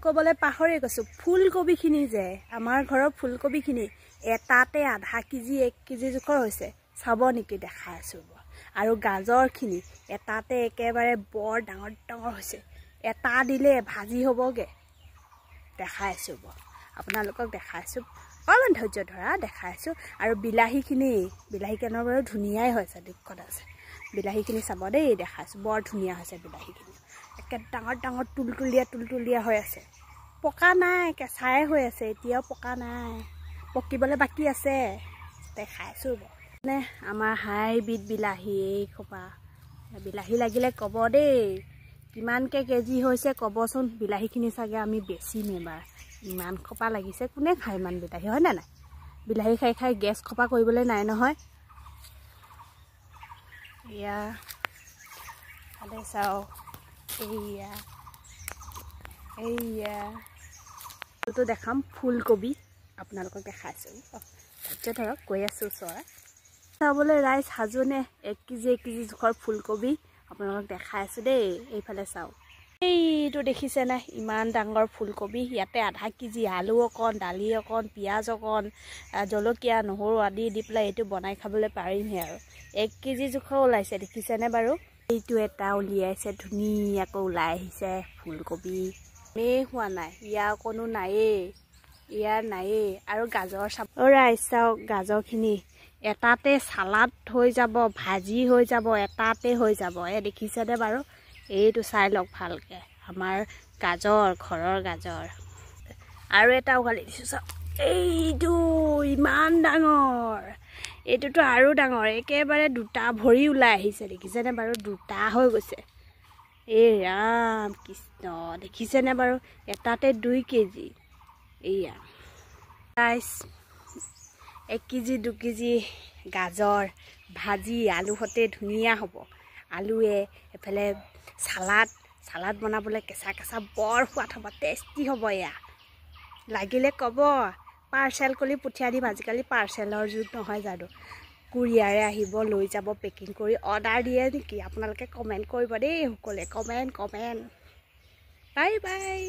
ক'বলৈ পাহৰি গৈছোঁ ফুলকবিখিনি যে আমাৰ ঘৰৰ ফুলকবিখিনি এটাতে আধা কেজি 1 কেজি জোখৰ হৈছে চাব নেকি দেখাই আছোঁ আৰু গাজৰখিনি এটাতে একেবাৰে বৰ ডাঙৰ ডাঙৰ হৈছে এটা দিলে ভাজি হ'বগে দেখাই আছোঁ আপোনালোকক দেখাইছোঁ অলপ ধৈৰ্য ধৰা দেখাইছোঁ আৰু বিলাহীখিনি বিলাহীকেনৰ বাৰু ধুনীয়াই হৈছে দিকত আছে বিলাহীখিনি চাব দেই দেখাইছোঁ বৰ ধুনীয়া হৈছে বিলাহীখিনি একে ডাঙৰ ডাঙৰ তুলতুলীয়া হৈ আছে পকা নাই কেঁচাই হৈ আছে এতিয়াও পকা নাই পকিবলৈ বাকী আছে দেখাইছোঁ মানে আমাৰ হাইব্ৰিড বিলাহী এই খোপা বিলাহী লাগিলে ক'ব দেই কিমানকৈ কেজি হৈছে ক'বচোন বিলাহীখিনি চাগে আমি বেচিম এবাৰ ইমান খোপা লাগিছে কোনে খায় ইমান বিলাহী হয় নে নাই বিলাহী খাই খাই গেছ খোপা কৰিবলৈ নাই নহয় এয়া ভালে চাওঁ এইয়া এইটো দেখাম ফুলকবি আপোনালোকক দেখাইছোঁ ধৈৰ্য ধৰক কৈ আছোঁ ওচৰত চাবলৈ ৰাইজ সাজোনে 1 কেজি 1 কেজি জোখৰ ফুলকবি আপোনালোকক দেখাই আছোঁ দেই এইফালে চাওক এইটো দেখিছেনে ইমান ডাঙৰ ফুলকবি ইয়াতে আধা কেজি আলু অকণ দালি অকণ পিঁয়াজ অকণ জলকীয়া নহৰু আদি দি পেলাই এইটো বনাই খাবলৈ পাৰিমহে আৰু 1 কেজি জোখৰ ওলাইছে দেখিছেনে বাৰু এইটো এটা উলিয়াইছে ধুনীয়াকৈ ওলাই আহিছে ফুলকবি হোৱা নাই ইয়াৰ অকণো ইয়াৰ নায়েই আৰু গাজৰ চাব ৰাইজ চাওক গাজৰখিনি এটাতে চালাড হৈ যাব ভাজি হৈ যাব এটাতে হৈ যাব দেখিছেনে বাৰু এইটো চাই লওক ভালকৈ আমাৰ গাজৰ ঘৰৰ গাজৰ আৰু এটা উঘালি দিছোঁ চাওক এইটো ইমান ডাঙৰ এইটোতো আৰু ডাঙৰ একেবাৰে দুটা ভৰি ওলাই আহিছে দেখিছেনে বাৰু দুটা হৈ গৈছে এই ৰাম কৃষ্ণ দেখিছেনে বাৰু এটাতে 2 কেজি এইয়া ৰাইজ 1 কেজি 2 কেজি গাজৰ ভাজি আলু সতে ধুনীয়া হ'ব আলুৱে এফালে চালাড বনাবলৈ কেঁচা বৰ সোৱাদ হ'ব টেষ্টি হ'ব এয়া লাগিলে ক'ব পাৰ্চেল কৰি পঠিয়াই দিম আজিকালি পাৰ্চেলৰ যুগ নহয় জানো কুৰিয়াৰে আহিব লৈ যাব পেকিং কৰি অৰ্ডাৰ দিয়ে নেকি আপোনালোকে কমেণ্ট কৰিব দেই সকলোৱে কমেণ্ট বাই বাই